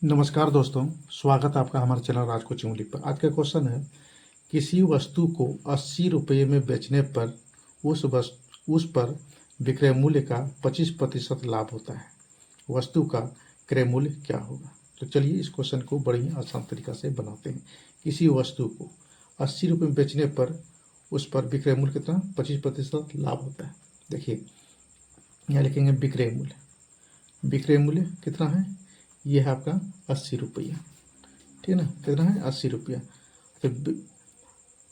नमस्कार दोस्तों, स्वागत है आपका हमारे चैनल राज कोचिंग लिंक पर। आज का क्वेश्चन है, किसी वस्तु को 80 रुपये में बेचने पर उस पर विक्रय मूल्य का 25% लाभ होता है। वस्तु का क्रय मूल्य क्या होगा? तो चलिए इस क्वेश्चन को बड़ी ही आसान तरीका से बनाते हैं। किसी वस्तु को 80 रुपये में बेचने पर उस पर विक्रय मूल्य कितना 25% लाभ होता है। देखिए, यहाँ लिखेंगे विक्रय मूल्य। विक्रय मूल्य कितना है? ये है आपका 80 रुपया। ठीक है ना, कितना है? 80 रुपया। तो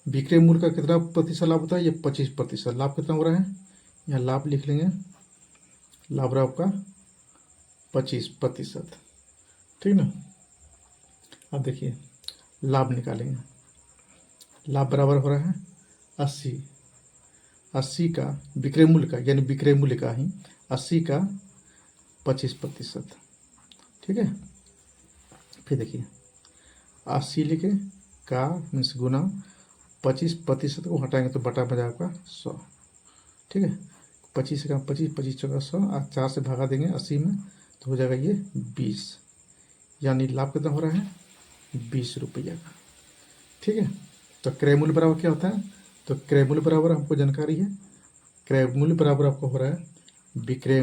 विक्रय मूल्य का कितना प्रतिशत लाभ होता है? ये 25%। लाभ कितना हो रहा है? यहाँ लाभ लिख लेंगे, लाभ रहा आपका 25%। ठीक ना। अब देखिए, लाभ निकालेंगे। लाभ बराबर हो रहा है 80 का विक्रय मूल्य का, यानी विक्रय मूल्य का ही 80 का 25%। ठीक है। फिर देखिए, 80 लिखे का मीन्स गुना 25% को हटाएंगे तो बटा बजा आपका 100। ठीक है। 25 का 25, 25 चौका 100 और 4 से भागा देंगे 80 में तो हो जाएगा ये 20, यानी लाभ कितना हो रहा है? 20 रुपया का। ठीक है। तो क्रय मूल्य बराबर क्या होता है? तो क्रय मूल्य बराबर हमको जानकारी है, क्रय मूल्य बराबर आपको हो रहा है विक्रय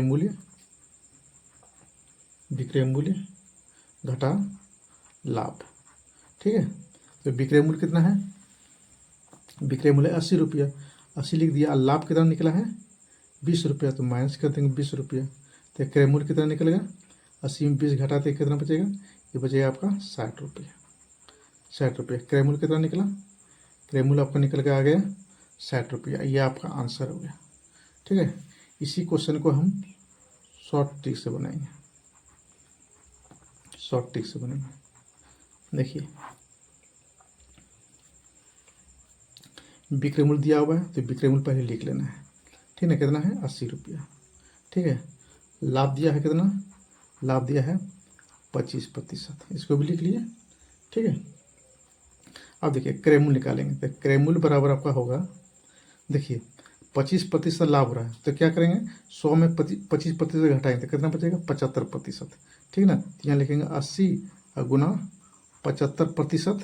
मूल्य घटा लाभ। ठीक है। तो विक्रय मूल्य कितना है? विक्रय मूल्य 80 रुपया, 80 लिख दिया। लाभ कितना निकला है? 20 रुपया, तो माइनस कर देंगे 20 रुपया। तो क्रय मूल्य कितना निकलेगा? 80 में 20 घटाते कितना बचेगा? ये बचेगा आपका 60 रुपया। 60 रुपया क्रय मूल्य कितना निकला? क्रय मूल्य आपका निकल के आ गया 60 रुपया। ये आपका आंसर हो गया। ठीक है। इसी क्वेश्चन को हम शॉर्ट ट्रिक से बनाएंगे। देखिए, विक्रय मूल्य दिया हुआ है तो विक्रय मूल्य पहले लिख लेना है। ठीक है। कितना है? 80 रुपया। ठीक है। लाभ दिया है कितना? लाभ दिया है 25%, इसको भी लिख लिए। ठीक है। अब देखिए, क्रय मूल्य निकालेंगे तो क्रय मूल्य बराबर आपका होगा, देखिए 25% लाभ हो रहा है तो क्या करेंगे? 100 में 25% घटाएंगे तो कितना बचेगा? 75%। ठीक ना। तो यहाँ लिखेंगे 80 गुना 75%।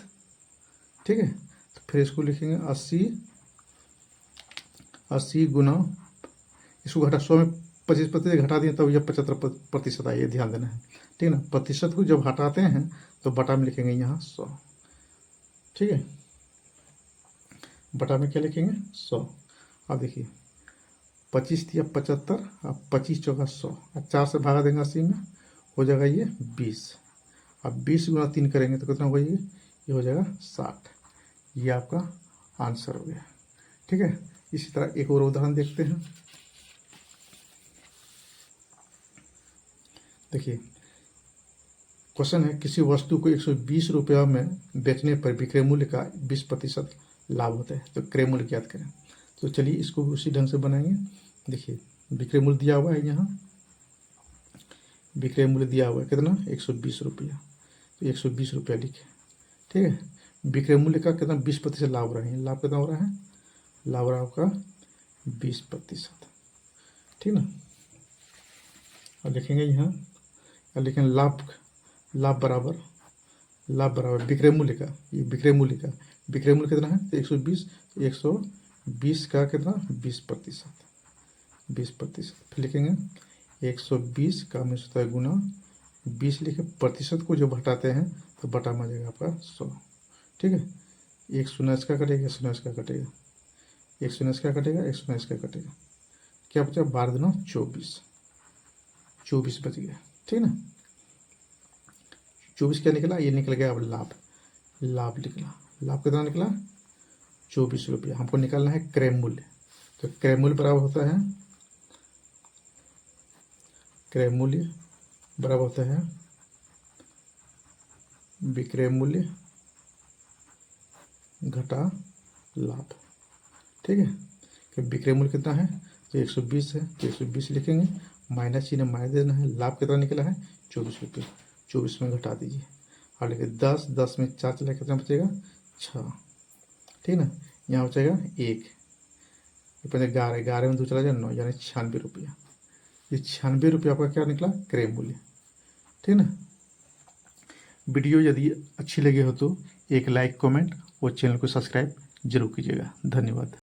ठीक है। तो फिर इसको लिखेंगे 80 गुना, इसको घटा 100 में 25% घटा दिए तब यह 75% आई है, ध्यान देना है। ठीक है ना। प्रतिशत को जब हटाते हैं तो बटा में लिखेंगे यहाँ 100। ठीक है। बटा में क्या लिखेंगे? 100। अब देखिए, 25 दिया 75, अब 25 चौका 100, अब 4 से भागा देंगे 80 में हो जाएगा ये 20। अब 20 गुना 3 करेंगे तो कितना होगा? ये हो जाएगा 60। ये आपका आंसर हो गया। ठीक है। इसी तरह एक और उदाहरण देखते हैं। देखिए, क्वेश्चन है, किसी वस्तु को 120 रुपया में बेचने पर विक्रय मूल्य का 20% लाभ होता है, तो क्रय मूल्य ज्ञात करें। तो चलिए इसको भी उसी ढंग से बनाएंगे। देखिए, विक्रय मूल्य दिया हुआ है, यहाँ विक्रय मूल्य दिया हुआ है कितना? 120 रुपया। तो 120 रुपया लिखे। ठीक है। विक्रय मूल्य का कितना 20% लाभ हो रहा है? लाभ कितना हो रहा है? लाभ रहा आपका 20%। ठीक ना। अब लिखेंगे यहाँ, अब लिखेंगे लाभ बराबर विक्रय मूल्य का, ये विक्रय मूल्य कितना है? तो 120, तो 120 का कितना? 20%। फिर लिखेंगे 120 का में होता है गुना 20 लिखे, प्रतिशत को जब हटाते हैं तो बटा में आ जाएगा आपका 100। ठीक है। एक शून्य इसका कटेगा, शून्य इसका कटेगा, एक शून्य इसका कटेगा, एक शून्य इसका कटेगा, क्या बचा? 12 दूना 24 बच गया। ठीक है ना। 24 क्या निकला? ये निकल गया अब लाभ निकला। लाभ कितना निकला? 24 रुपया। हमको निकालना है क्रय मूल्य। तो क्रय मूल्य बराबर होता है, क्रय मूल्य बराबर होता है विक्रय मूल्य घटा लाभ। ठीक है। कि विक्रय मूल्य कितना है? तो 120 है, तो 120 लिखेंगे, माइनस चिन्ह माइनस देना है। लाभ कितना निकला है? 24 रुपये। 24 में घटा दीजिए और लिखे 10 में 4 चला, कितना बचेगा? 6। ठीक ना। यहाँ बचेगा 1, ये 11 में 2 चला जाए 9, यानी 96 रुपया। ये 96 रुपया आपका क्या निकला? क्रय मूल्य। ठीक ना। वीडियो यदि अच्छी लगी हो तो एक लाइक, कमेंट और चैनल को सब्सक्राइब जरूर कीजिएगा। धन्यवाद।